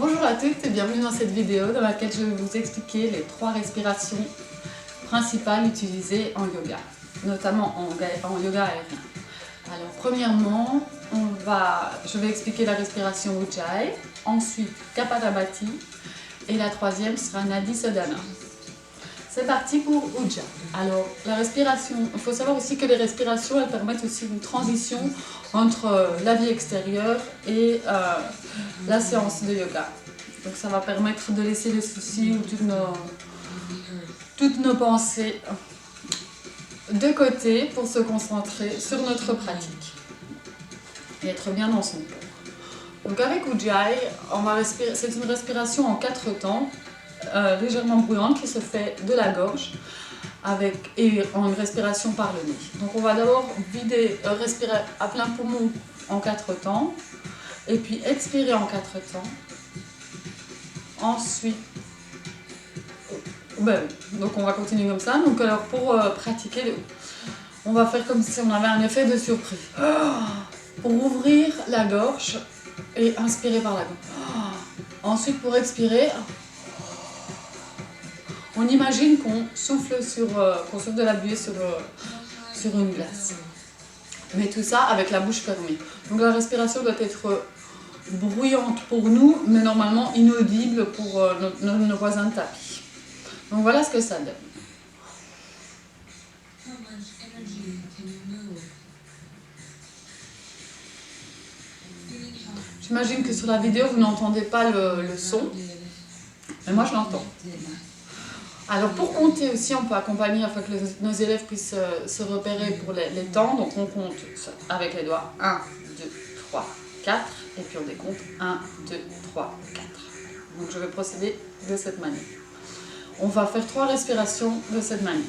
Bonjour à toutes et bienvenue dans cette vidéo dans laquelle je vais vous expliquer les 3 respirations principales utilisées en yoga, notamment en yoga aérien. Alors premièrement, je vais expliquer la respiration Ujjayi, ensuite Kapalabhati et la troisième sera Nadi Shodhana. C'est parti pour Ujjayi. Alors la respiration, il faut savoir aussi que les respirations elles permettent aussi une transition entre la vie extérieure et la séance de yoga. Donc ça va permettre de laisser les soucis ou toutes nos pensées de côté pour se concentrer sur notre pratique et être bien dans son corps. Donc avec Ujjayi, c'est une respiration en 4 temps, légèrement bruyante qui se fait de la gorge et en une respiration par le nez. Donc on va d'abord respirer à plein poumon en 4 temps et puis expirer en 4 temps. Ensuite, donc on va continuer comme ça. Donc alors pour pratiquer, on va faire comme si on avait un effet de surprise. Pour ouvrir la gorge et inspirer par la gorge. Ensuite pour expirer, on imagine qu'on souffle de la buée sur une glace. Mais tout ça avec la bouche fermée. Donc la respiration doit être bruyante pour nous, mais normalement inaudible pour nos voisins de tapis. Donc voilà ce que ça donne. J'imagine que sur la vidéo vous n'entendez pas le son, mais moi je l'entends. Alors pour compter aussi, on peut accompagner afin que nos élèves puissent se repérer pour les temps. Donc on compte avec les doigts 1, 2, 3, 4 et puis on décompte 1, 2, 3, 4. Donc je vais procéder de cette manière. On va faire 3 respirations de cette manière.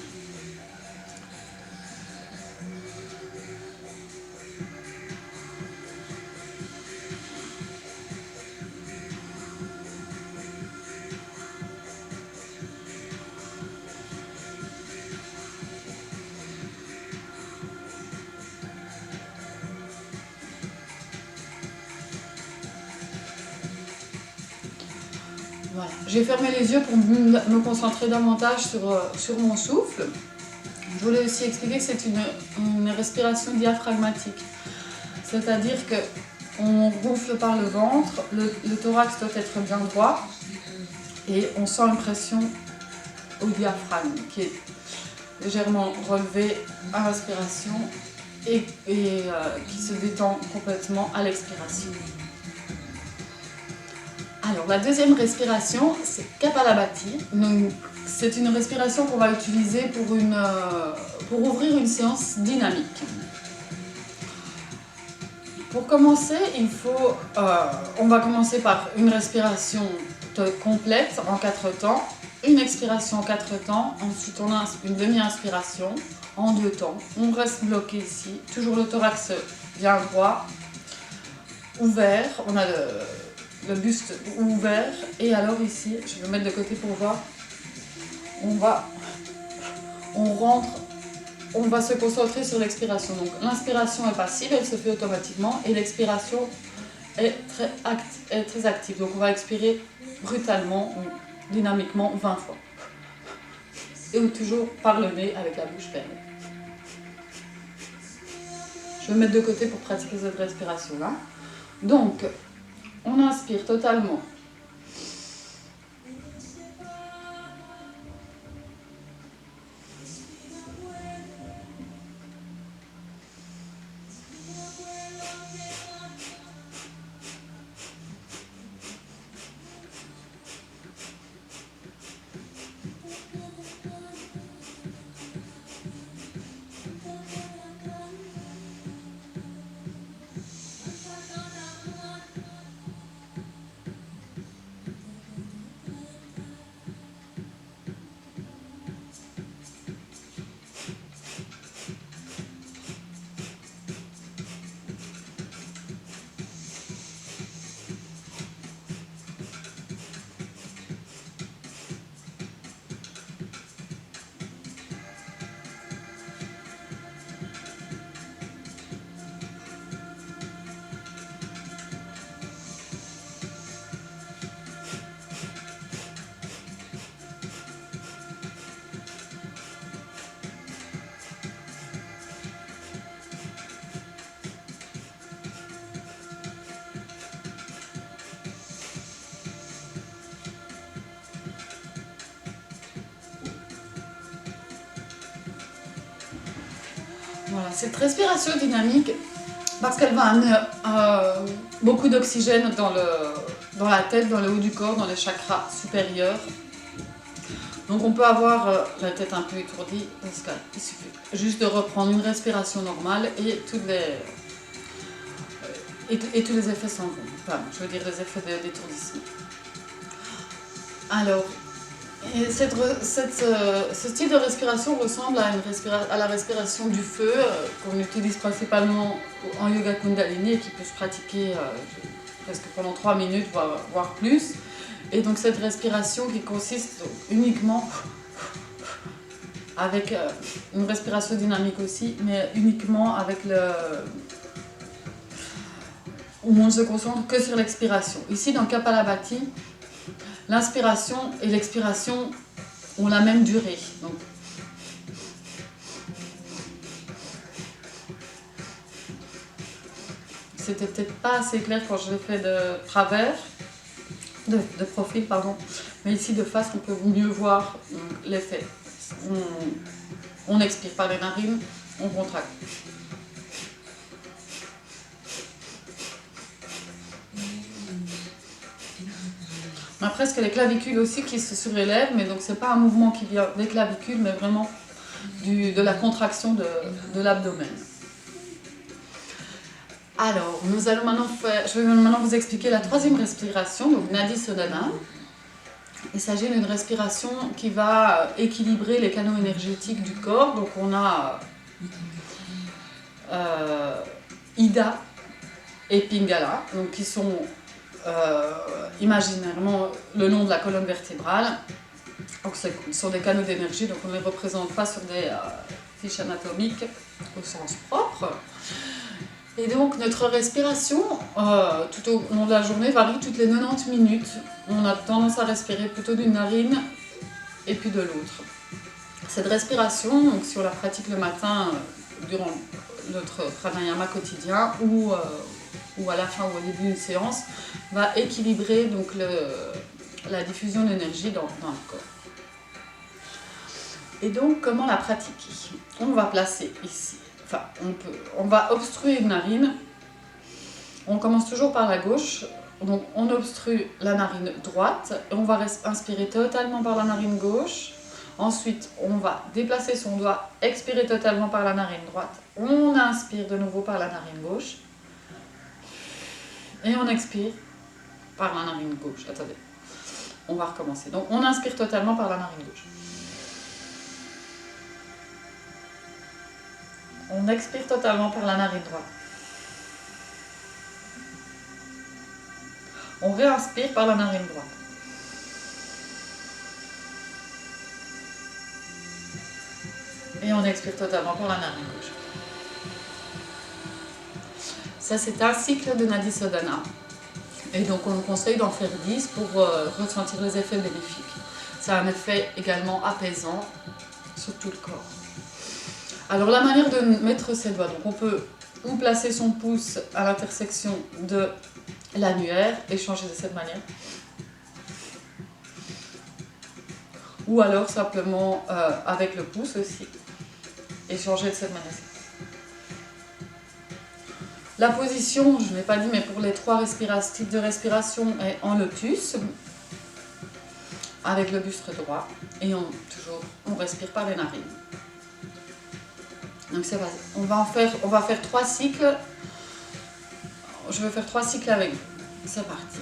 Voilà. J'ai fermé les yeux pour me concentrer davantage sur mon souffle. Je voulais aussi expliquer que c'est une respiration diaphragmatique. C'est-à-dire qu'on gonfle par le ventre, le thorax doit être bien droit et on sent une pression au diaphragme qui est légèrement relevé à l'inspiration et qui se détend complètement à l'expiration. Alors la deuxième respiration, c'est Kapalabhati. C'est une respiration qu'on va utiliser pour ouvrir une séance dynamique. Pour commencer, on va commencer par une respiration complète en 4 temps, une expiration en 4 temps, ensuite on a une demi-inspiration en 2 temps. On reste bloqué ici, toujours le thorax bien droit, ouvert, on a le buste ouvert et alors ici, je vais me mettre de côté pour voir, on va se concentrer sur l'expiration. Donc l'inspiration est passive, elle se fait automatiquement et l'expiration est très active. Donc on va expirer brutalement, dynamiquement 20 fois. Et toujours par le nez avec la bouche fermée. Je vais me mettre de côté pour pratiquer cette respiration-là. Donc, on inspire totalement. Voilà, cette respiration dynamique, parce qu'elle va amener beaucoup d'oxygène dans la tête, dans le haut du corps, dans les chakras supérieurs. Donc on peut avoir la tête un peu étourdie, dans ce cas, il suffit juste de reprendre une respiration normale et tous les effets s'en vont. Enfin, je veux dire les effets d'étourdissement. Alors, ce style de respiration ressemble à la respiration du feu qu'on utilise principalement en yoga Kundalini et qui peut se pratiquer presque pendant 3 minutes, voire plus. Et donc cette respiration qui consiste uniquement avec une respiration dynamique aussi, mais uniquement avec où on ne se concentre que sur l'expiration. Ici dans Kapalabhati, l'inspiration et l'expiration ont la même durée. Donc, c'était peut-être pas assez clair quand je l'ai fait de travers, de profil, pardon. Mais ici de face, on peut mieux voir l'effet. On expire par les narines, on contracte. On a presque les clavicules aussi qui se surélèvent, mais donc c'est pas un mouvement qui vient des clavicules, mais vraiment de la contraction de l'abdomen. Alors, je vais maintenant vous expliquer la troisième respiration, donc Nadi Sodhana. Il s'agit d'une respiration qui va équilibrer les canaux énergétiques du corps. Donc on a Ida et Pingala, donc qui sont imaginairement le nom de la colonne vertébrale. Donc ce sont des canaux d'énergie, donc on ne les représente pas sur des fiches anatomiques au sens propre. Et donc notre respiration tout au long de la journée varie toutes les 90 minutes. On a tendance à respirer plutôt d'une narine et puis de l'autre. Cette respiration, donc si on la pratique le matin durant notre pranayama quotidien ou à la fin ou au début d'une séance, va équilibrer donc la diffusion d'énergie dans le corps. Et donc comment la pratiquer? On va placer ici. Enfin, on va obstruer une narine. On commence toujours par la gauche. Donc, on obstrue la narine droite et on va inspirer totalement par la narine gauche. Ensuite, on va déplacer son doigt, expirer totalement par la narine droite. On inspire de nouveau par la narine gauche. Et on expire par la narine gauche. Attendez, on va recommencer. Donc, on inspire totalement par la narine gauche. On expire totalement par la narine droite. On réinspire par la narine droite. Et on expire totalement par la narine gauche. Ça, c'est un cycle de Nadi Sodhana. Et donc, on nous conseille d'en faire 10 pour ressentir les effets bénéfiques. Ça a un effet également apaisant sur tout le corps. Alors la manière de mettre ses doigts, donc on peut ou placer son pouce à l'intersection de l'annulaire et changer de cette manière, ou alors simplement avec le pouce aussi et changer de cette manière. La position, je ne l'ai pas dit, mais pour les 3 types de respiration est en lotus avec le buste droit et on respire par les narines. Donc c'est facile. On va faire 3 cycles. Je vais faire 3 cycles avec vous. C'est parti.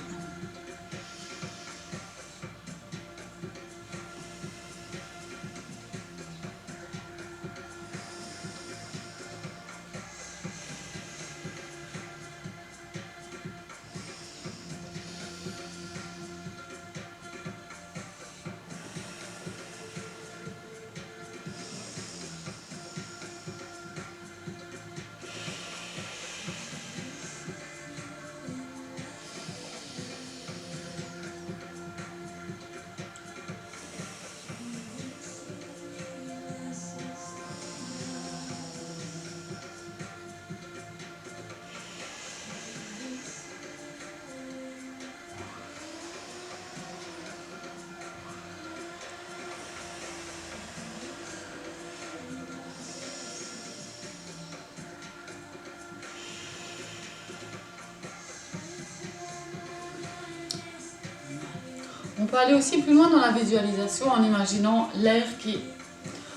On peut aller aussi plus loin dans la visualisation en imaginant l'air qui,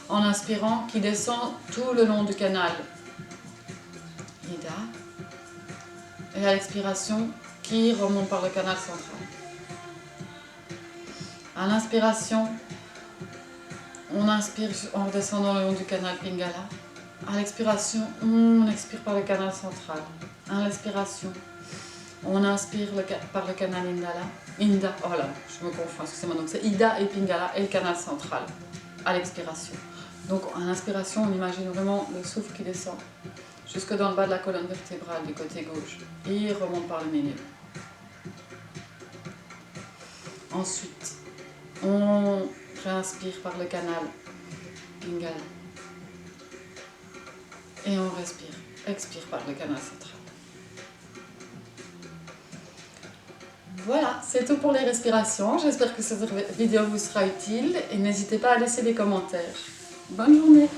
en inspirant, qui descend tout le long du canal Ida, et à l'expiration qui remonte par le canal central. À l'inspiration, on inspire en redescendant le long du canal Pingala. À l'expiration, on expire par le canal central. À l'inspiration, on inspire par le canal Inda. Oh là, je me confonds, excusez-moi. Donc c'est Ida et Pingala et le canal central à l'expiration. Donc à l'inspiration, on imagine vraiment le souffle qui descend jusque dans le bas de la colonne vertébrale du côté gauche et il remonte par le milieu. Ensuite, on réinspire par le canal Pingala et on expire par le canal central. Voilà, c'est tout pour les respirations. J'espère que cette vidéo vous sera utile et n'hésitez pas à laisser des commentaires. Bonne journée!